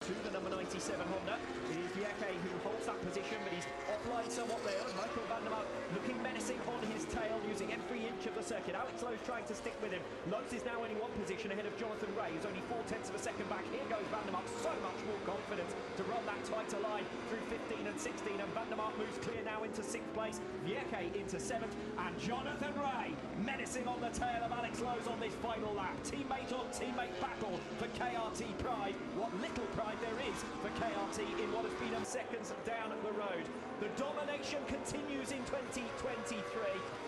to the number 97 Honda. It is Bulega who holds that position, but he's offline somewhat there. Michael van der Mark looking menacing on his tail, using every inch of the circuit. Alex Lowe's trying to stick with him. Lowe's is now only one position ahead of Jonathan Rea, who's only 0.4 of a second back. Here goes van der Mark, so much more confidence to run that tighter line through 15 and 16, and van der Mark moves clear now into 6th place. Bulega into 7th, and Jonathan Rea menacing on the tail of Alex Lowe's on this final lap. Teammate on teammate battle for KRT pride. What little pride there is for KRT in what has been seconds down the road. The domination continues in 2023.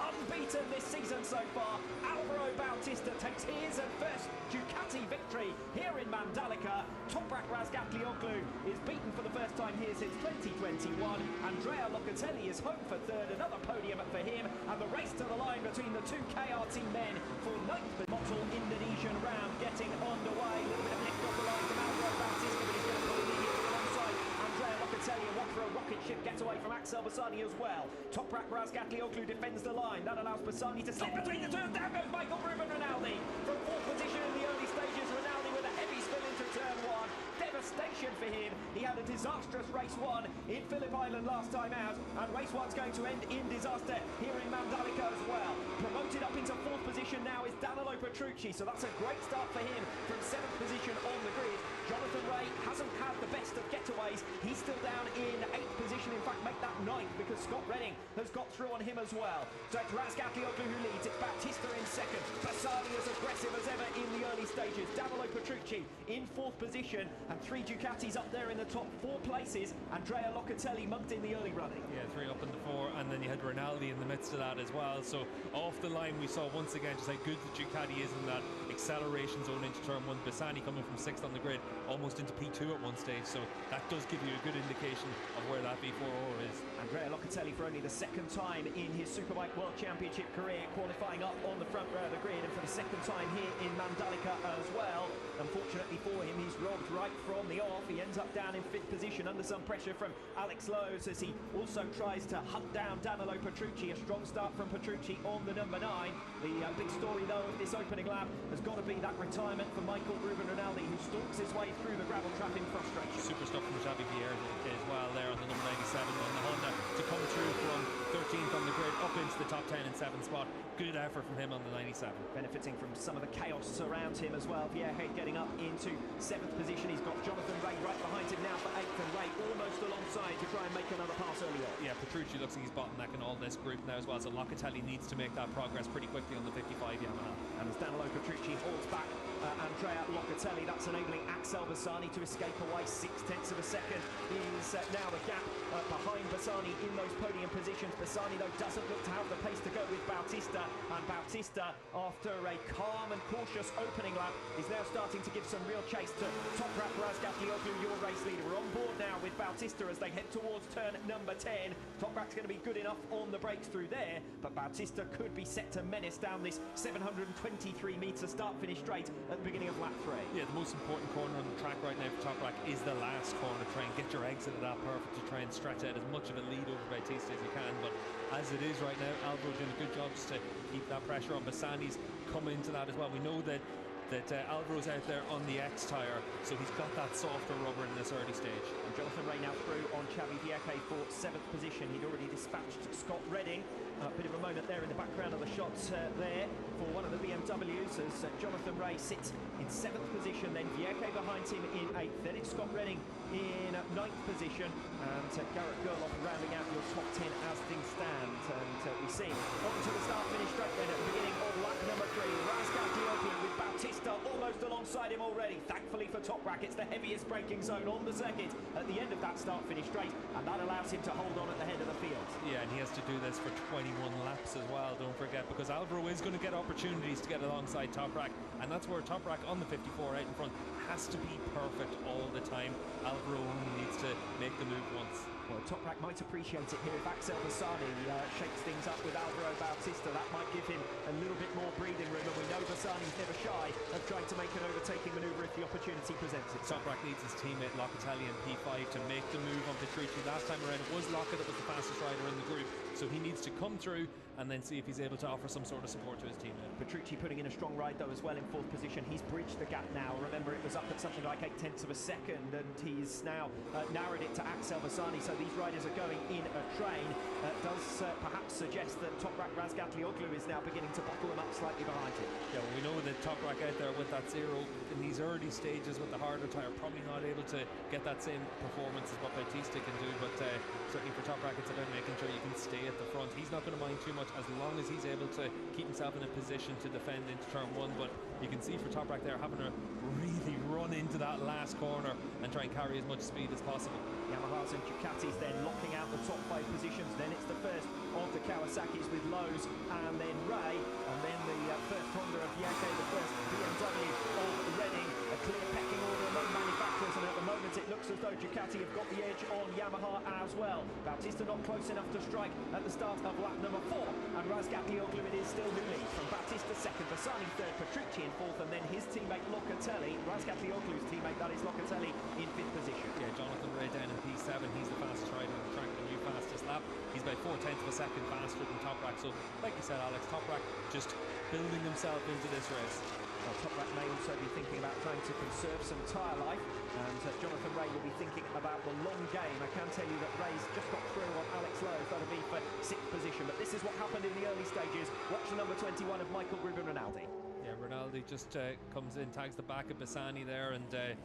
Unbeaten this season so far. Alvaro Bautista takes his first Ducati victory here in Mandalika. Toprak Razgatlıoğlu is beaten for the first time here since 2021. Andrea Locatelli is home for third, another podium for him, and the race to the line between the two KRT men for 9th. Mottle Indonesian round getting underway. A little bit of lift off the line from Alvaro Bautista, but he's going to pull immediately alongside Andrea Locatelli, and one for a rocket ship getaway from Axel Bassani as well. Toprak Razgatlıoğlu defends the line. That allows Bassani to slip between the two. Down goes Michael Ruben Rinaldi from 4th position in the early stages. Rinaldi with a heavy spill into turn 1. Devastation for him. He had a disastrous race 1 in Phillip Island last time out, and race 1's going to end in disaster here in Mandalika as well. Promoted up into 4th position now is Danilo Petrucci, so that's a great start for him from 7th position on the grid. Jonathan Rea hasn't had the best of getaways. He's still down in 8th position, in fact make that 9th because Scott Redding has got through on him as well. So it's Razgatlıoğlu who leads, it's Bautista in 2nd, Bassani as aggressive as ever in the early stages, Danilo Petrucci in 4th position, and 3 Ducatis up there in the top 4 places. Andrea Locatelli mugged in the early running. Yeah, 3 up in the 4, and then you had Rinaldi in the midst of that as well. So off the line we saw once again just how good the Ducati is in that acceleration zone into turn 1. Bassani coming from 6th on the grid, almost into P2 at one stage, so that does give you a good indication of where that V4R is. Andrea Locatelli for only the 2nd time in his Superbike World Championship career, qualifying up on the front row of the grid, and for the 2nd time here in Mandalika as well. Unfortunately for him, he's robbed right from the off. He ends up down in 5th position under some pressure from Alex Lowe's as he also tries to hunt down Danilo Petrucci. A strong start from Petrucci on the number 9. The big story though of this opening lap has got to be that retirement for Michael Ruben Rinaldi, who stalks his way through the gravel trap in frustration. Super stuff from Xavi Vieira as well there on the number 97 on the Honda to come through from 13th on the grid up into the top 10 and 7th spot. Good effort from him on the 97. Benefiting from some of the chaos around him as well. Bulega getting up into 7th position. He's got Jonathan Rea right behind him now for 8th, and Rea almost alongside to try and make another pass early on. Yeah, Petrucci looks like he's bottlenecking all this group now as well, so Locatelli needs to make that progress pretty quickly on the 55 Yamaha. And as Danilo Petrucci holds back Andrea Locatelli, that's enabling Axel Bassani to escape away. 0.6 of a second is now the gap behind Bassani in those podium positions. Bassani though doesn't look to have the pace to go with Bautista, and Bautista, after a calm and cautious opening lap, is now starting to give some real chase to Toprak Razgatlıoğlu, your race leader. We're on board now with Bautista as they head towards turn number 10. Toprak's going to be good enough on the brakes through there, but Bautista could be set to menace down this 723-metre start-finish straight at the beginning of lap 3. Yeah, the most important corner on the track right now for Toprak is the last corner. Try and get your exit at that perfect to try and stretch out as much of a lead over Bautista as you can, but as it is right now, Alvaro doing a good job just to keep that pressure on. Bassani's coming into that as well. We know that Alvaro's out there on the X tyre, so he's got that softer rubber in this early stage. And Jonathan Rea now through on Xavi Vieira for 7th position. He'd already dispatched Scott Redding. A bit of a moment there in the background of the shots there for one of the BMWs as Jonathan Rea sits in 7th position, then Vieira behind him in 8th, then it's Scott Redding in 9th position, and Garrett Gerloff rounding out your top 10 as things stand. And we see on to the start-finish straight then at the beginning of lap number 3. Razgatlıoğlu with Bautista almost alongside him already. Thankfully for Toprak, it's the heaviest braking zone on the circuit at the end of that start-finish straight, and that allows him to hold on at the head of the field. Yeah, and he has to do this for 21 laps as well, don't forget, because Alvaro is going to get opportunities to get alongside Toprak, and that's where Toprak on the 54 out in front has to be perfect all the time. Alvaro only needs to make the move once. Well, Toprak might appreciate it here if Axel Bassani shakes things up with Alvaro Bautista. That might give him a little bit more breathing room, and we know Bassani's never shy of trying to make an overtaking manoeuvre if the opportunity presents itself. Toprak needs his teammate Locatelli in P5 to make the move on Petrucci. Last time around it was Lockett that was the fastest rider in the group, so he needs to come through and then see if he's able to offer some sort of support to his teammate. Petrucci putting in a strong ride though as well in 4th position. He's bridged the gap now. Remember, it was up at something like 0.8 of a second, and he's now narrowed it to Axel Bassani. So these riders are going in a train. Does perhaps suggest that Toprak Razgatlıoğlu is now beginning to bottle them up slightly behind him. Yeah, well, we know that Toprak out there with that 0 in these early stages with the harder tyre, probably not able to get that same performance as what Bautista can do, but certainly for Toprak it's about making sure you can stay at the front. He's not going to mind too much as long as he's able to keep himself in a position to defend into turn 1, but you can see for Toprak there having to really run into that last corner and try and carry as much speed as possible. Yamahas and Ducatis then locking out the top 5 positions. Then it's the first of the Kawasaki's with Lowe's, and then Ray, and then the first Honda of Yakke, the first BMW of Reading. A clear pecking order among manufacturers, and at the moment it looks as though Ducati have got the edge on Yamaha as well. Bautista not close enough to strike at the start of lap number 4, and Razgatlıoğlu it is still who leads. From Bautista 2nd, Bassani 3rd, Petrucci in 4th, and then his teammate Locatelli, Razgatlıoğlu's teammate, that is Locatelli, in 5th position. Yeah, Jonathan Ray down in P7, he's the fastest rider on the track, the new fastest lap. He's by 0.4 of a second faster than Toprak, so like you said, Alex, Toprak just building himself into this race. Well, Toprak may also be thinking about trying to conserve some tyre life, and Jonathan Ray will be thinking about the long game. I can tell you that Ray's just got through on Alex Lowe, that'll be for 6th position, but this is what happened in the early stages. Watch the number 21 of Michael Rinaldi. Yeah, Rinaldi just comes in, tags the back of Bassani there, and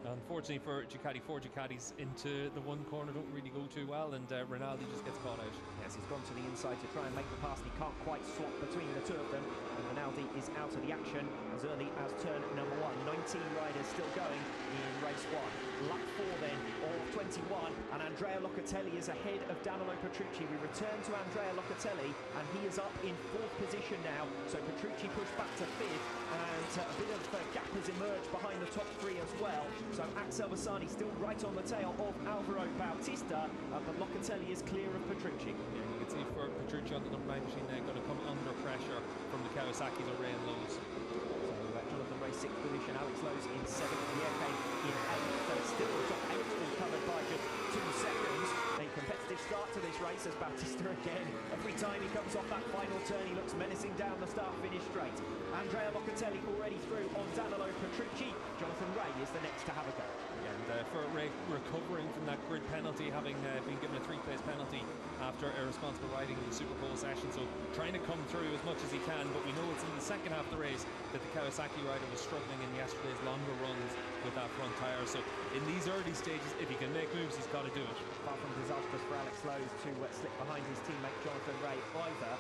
unfortunately for Ducati, 4 Ducatis into the one corner don't really go too well, and Rinaldi just gets caught out. Yes, he's gone to the inside to try and make the pass, and he can't quite slot between the two of them, and Rinaldi is out of the action as early as turn number 1. 19 riders still going in race 1. Lap 4 then of 21, and Andrea Locatelli is ahead of Danilo Petrucci. We return to Andrea Locatelli, and he is up in 4th position now, so Petrucci pushed back to 5th, and a bit of gap has emerged behind the top 3 as well. So Axel Bassani still right on the tail of Alvaro Bautista, but Locatelli is clear of Petrucci. Yeah, you can see for Petrucci on the number 9 machine there, going to come under pressure from the Kawasaki's or Ray and Lowe's. So Jonathan Ray 6th position, Alex Lowe's in 7th, Yakke in 8th, so still the top 8 all covered by just 2 seconds. A competitive start to this race as Bautista again, every time he comes off that final turn he looks menacing down the start-finish straight. Andrea Locatelli already through on Danilo Petrucci. Jonathan Ray is the next to have a go. And for Ray recovering from that grid penalty, having been given a 3-place penalty after irresponsible riding in the Super Bowl session, so trying to come through as much as he can, but we know it's in the second half of the race that the Kawasaki rider was struggling in yesterday's longer runs with that front tyre, so in these early stages, if he can make moves, he's got to do it. Far from disastrous for Alex Lowe to slip behind his teammate Jonathan Ray either,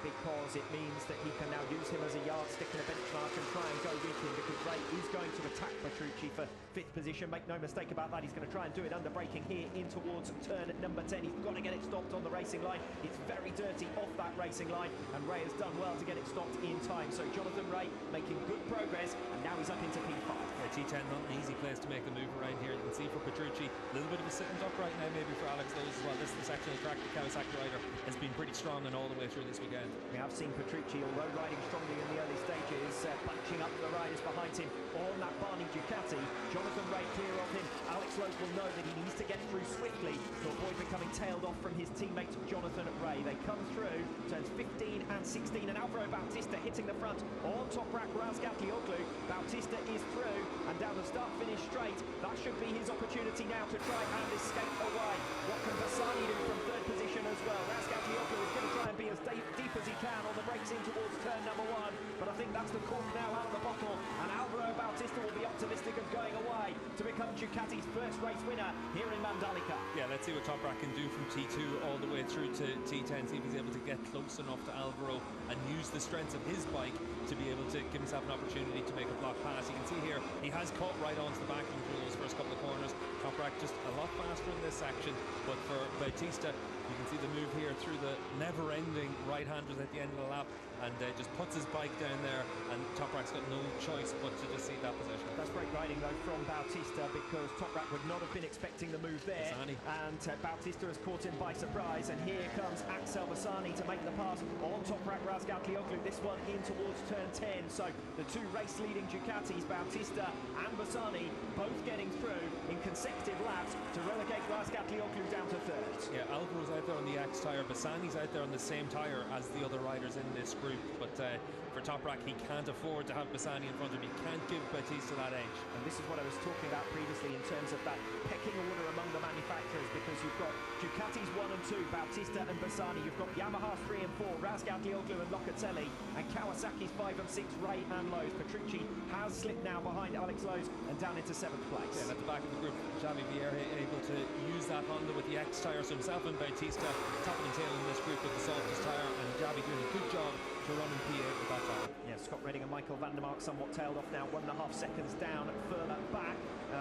because it means that he can now use him as a yardstick and a benchmark and try and go with him, because Ray is going to attack Petrucci for 5th position. Make no mistake about that, he's going to try and do it under braking here in towards turn number 10. He's got to get it stopped on the racing line. It's very dirty off that racing line, and Ray has done well to get it stopped in time. So Jonathan Ray making good progress, and now he's up into P5. Yeah, T10 not an easy place to make the move around here. You can see for Petrucci, a little bit of a sitting duck right now, maybe for Alex Lowe as well. This is the section of the track the Kawasaki rider has been pretty strong and all the way through this weekend. We have seen Petrucci, although riding strongly in the early stages, bunching up the riders behind him on that Barney Ducati. Jonathan Ray clear of him. Alex Lowe will know that he needs to get through swiftly to avoid becoming tailed off from his teammate Jonathan Ray. They come through turns 15 and 16, and Alvaro Bautista hitting the front on Toprak Razgatlıoğlu. Bautista is through and down the start-finish straight. That should be his opportunity now to try and escape away. What can Bassani do from 3rd position as well? Razgatlıoğlu is going to try and be as deep as he can on the brakes in towards turn number 1, but I think that's the cork now out of the bottle, and Alvaro Bautista will be optimistic of going away to become Ducati's first race winner here in Mandalika. Yeah, let's see what Toprak can do from T2 all the way through to T10, see if he's able to get close enough to Alvaro and use the strengths of his bike to be able to give himself an opportunity to make a block pass. You can see here, he has caught right onto the backing through those first couple of corners. Toprak just a lot faster in this section, but for Bautista, you can see the move here through the never-ending right-handers at the end of the lap, and just puts his bike down there, and Toprak's got no choice but to just see that position. That's great riding though from Bautista, because Toprak would not have been expecting the move there, Bassani. and Bautista has caught him by surprise, and here comes Axel Bassani to make the pass on Toprak Razgatlıoğlu. This one in towards turn 10, so the 2 race-leading Ducatis, Bautista and Bassani, both getting through in consecutive laps to relegate Razgatlıoğlu down to 3rd. Yeah, Alvaro's out there on the X tyre. Bassani's out there on the same tyre as the other riders in this group, but for Toprak, he can't afford to have Bassani in front of him. He can't give Bautista that edge. And this is what I was talking about previously in terms of that pecking order among the manufacturers, because you've got Ducati's 1 and 2, Bautista and Bassani. You've got Yamaha's 3 and 4, Razgatlıoğlu and Locatelli, and Kawasaki's 5 and 6, Ray and Lowe's. Petrucci has slipped now behind Alex Lowe's and down into 7th place. Yeah, at the back of the group, Xavi Vierge able to use that Honda with the X tyre, so himself and Bautista top and tail in this group with the softest tyre, and Xavi doing a good job to run in P8 with that tyre. Yeah, Scott Redding and Michael van der Mark somewhat tailed off now, 1.5 seconds down further back.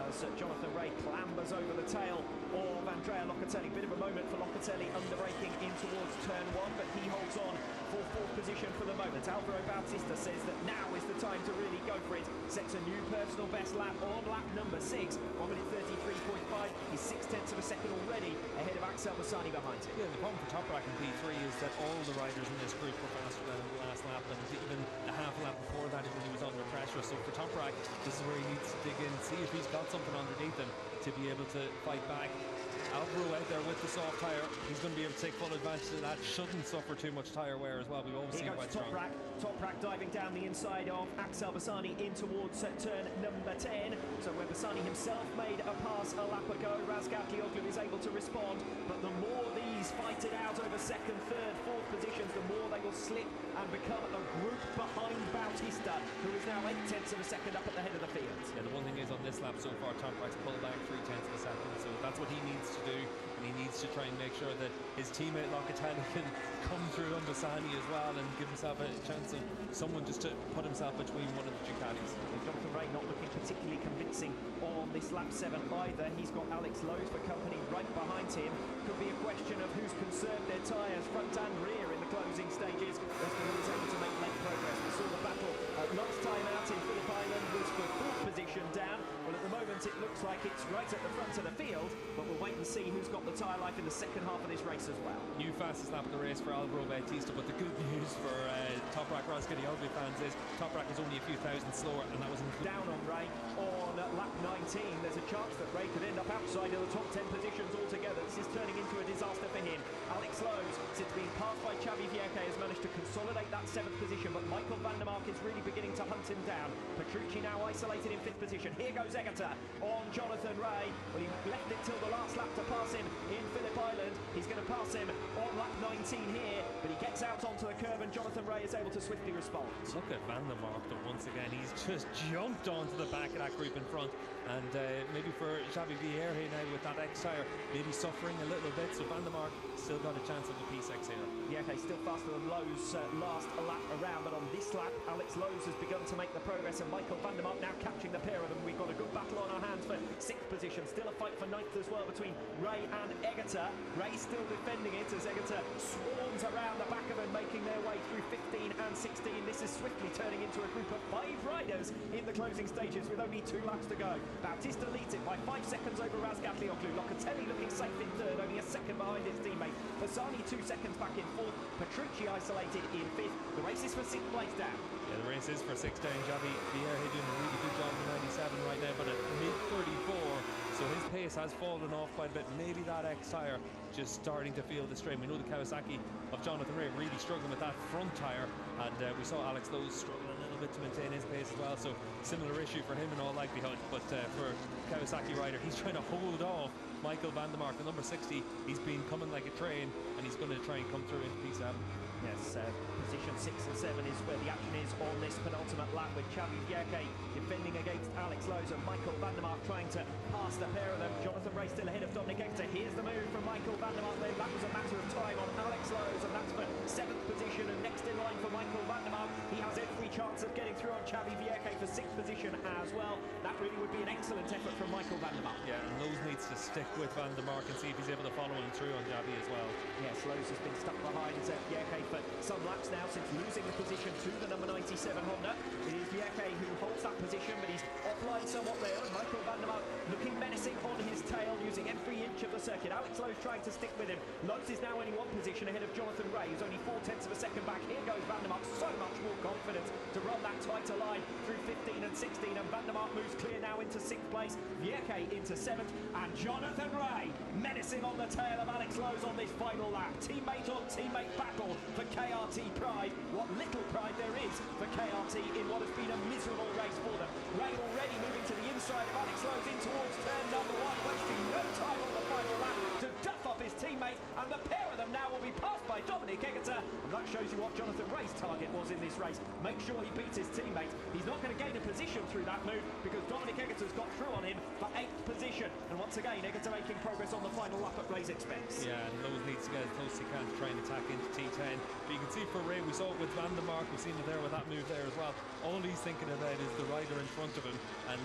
So Jonathan Rea clambers over the tail of Andrea Locatelli. Bit of a moment for Locatelli, underbraking in towards turn 1, but he holds on for 4th position for the moment. Alvaro Bautista says that now is the time to really go for it. Sets a new personal best lap on lap number 6, 1 minute 33.5. He's 6/10 of a second already ahead of Axel Bassani behind him. Yeah, the problem for Toprak in P3 is that all the riders in this group were faster than the last lap, and even the half lap before that when he was under pressure. So for Toprak, this is where he needs to dig in, see if he's got something underneath him to be able to fight back. Alvaro out there with the soft tyre, he's going to be able to take full advantage of that. Shouldn't suffer too much tyre wear as well. We've always seen quite strong. Toprak diving down the inside of Axel Bassani in towards turn number 10. So where Bassani himself made a pass a lap ago, Razgatlıoğlu is able to respond. But the more these fight it out over 2nd, 3rd, 4th positions, the more they will slip and become a group behind Bautista, who is now 8/10 of a second up at the head of the field. Yeah, the one thing is on this lap so far, Toprak's pulled back 3/10 of a second, so that's what he needs to do, and he needs to try and make sure that his teammate Locatelli can come through on Bassani as well and give himself a chance of someone just to put himself between one of the Ducatis. Jonathan Rea not looking particularly convincing on this lap 7 either. He's got Alex Lowe's for company right behind him. Could be a question of who's conserved their tyres front and rear in the closing stages as to who is able to make late progress. We saw the battle at last time out in Phillip Island was for 4th position down. Well, at the moment it looks like it's right at the front of the field, but we'll wait and see who's got the tyre life in the second half of this race as well. New fastest lap of the race for Alvaro Bautista, but the good news for Toprak Razgatlıoğlu fans is Toprak was only a few thousand slower, and that was down on Rea on lap 19. There's a chance that Rea could end up outside of the top 10 positions altogether. This is turning into a disaster for him. Alex Lowe's, since being passed by Xavi Vierge, has managed to consolidate that 7th position, but Michael van der Mark is really beginning to hunt him down. Petrucci now isolated in 5th position. Here goes Egerter on Jonathan Rea. Well, he left it till the last lap to pass him in Phillip Island. He's going to pass him on lap 19 here, but he gets out onto the curve and Jonathan Rea is able to swiftly respond. Look at van der Mark though, once again. He's just jumped onto the back of that group in front, and maybe for Xavi Vierge now with that X tyre, maybe suffering a little bit, so van der Mark still got a chance of the P6 here. Yeah, okay, still faster than Lowe's last lap around, but on this lap, Alex Lowe's has begun to make the progress, and Michael van der Mark now catching the pair of them. We've got a good battle on our hands for 6th position. Still a fight for 9th as well between Rea and Egerter. Rea still defending it as Egerter swarms around the back of them, making their way through 15 and 16. This is swiftly turning into a group of 5 riders in the closing stages with only 2 laps to go. Bautista leads it by 5 seconds over Razgatlıoğlu. Locatelli looking safe in 3rd, only a second behind his teammate. Bassani 2 seconds back in 4th. Petrucci isolated in 5th. The race is for 6th place down. Yeah, the race is for 6th down. Xavi Vierge doing a really good job in 97 right now, but at mid-34, so his pace has fallen off quite a bit. Maybe that X tyre just starting to feel the strain. We know the Kawasaki of Jonathan Rea really struggling with that front tyre, and we saw Alex Lowe's struggling a little bit to maintain his pace as well, so similar issue for him in all likelihood. But for Kawasaki rider, he's trying to hold off Michael van der Mark, the number 60. He's been coming like a train, and he's going to try and come through into P7. Yes, position 6 and 7 is where the action is on this penultimate lap, with Xavi Vierge defending against Alex Lowe's and Michael van der Mark trying to pass the pair of them. Jonathan Rea still ahead of Dominic Egerter. Here's the move from Michael van der Mark. Then that was a matter of time on Alex Lowe's, and that's for 7th position. And next in line for Michael van der Mark, he has every chance of getting through on Xavi Vierge for 6th position as well. That really would be an excellent effort from Michael van der Mark. Yeah, and Lowe's needs to stick with van der Mark and see if he's able to follow him through on Xavi as well. Yes, Lowe's has been stuck behind Vierge for some laps now since losing the position to the number 97 Honda. It is Vierge who holds that position, but he's offline somewhat there. Michael van der Mark looking menacing on his tail, using every inch inch of the circuit. Alex Lowe's trying to stick with him. Lowe's is now only one position ahead of Jonathan Rea, who's only 0.4 of a second back. Here goes Van der Mark, so much more confidence to run that tighter line through 15 and 16, and Van der Mark moves clear now into 6th place, Vierke into 7th, and Jonathan Rea menacing on the tail of Alex Lowe's on this final lap. Teammate on teammate battle for KRT pride. What little pride there is for KRT in what has been a miserable race for them. Rea already moving to the inside of Alex Lowe's in towards turn number 1, wasting no time on the final lap to duff off his teammate, and the pair of them now will be passed by Dominic Egerter, and that shows you what Jonathan Rea's target was in this race. Make sure he beats his teammate. He's not going to gain a position through that move because Dominic Egerter's got through on him for 8th position, and once again Egerter making progress on the final lap at Rea's expense. Yeah, and Lowe's needs to get as close as he can to try and attack into T10. But you can see for Rea, we saw it with Van der Mark, we've seen it there with that move there as well. All he's thinking about is the rider in front of him, and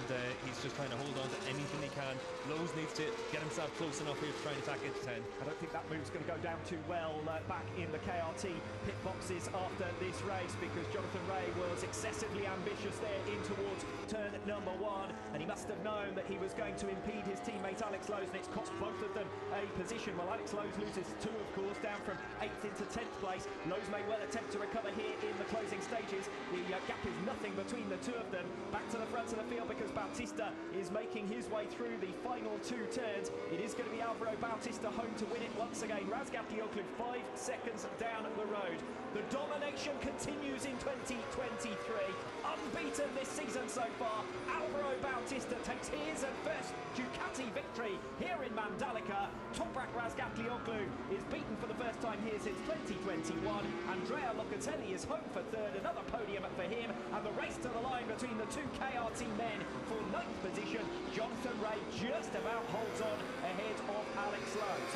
he's just trying to hold on to anything he can. Lowe's needs to get himself close enough here to try and attack into 10. I don't think that move's going to go down too well back in the KRT pit boxes after this race, because Jonathan Rea was excessively ambitious there in towards turn number 1, and he must have known that he was going to impede his teammate Alex Lowe's, and it's cost both of them a position. Well, Alex Lowe's loses 2, of course, down from 8th into 10th place. Lowe's may well attempt to recover here in the closing stages. The gap is nothing between the two of them. Back to the front of the field because Bautista is making his way through the final 2 turns. It is going to be Alvaro Bautista home to win it once again. Razgatlıoğlu 5 seconds down the road. The domination continues in 2023. Unbeaten this season so far. Alvaro Bautista takes his first Ducati victory here in Mandalika. Toprak Razgatlıoğlu is beaten for the first time here since 2021. Andrea Locatelli is home for 3rd, another podium for him, and the race to the line between the 2 KRT men for 9th position. Jonathan Rea just about holds on ahead of Alex Lowe.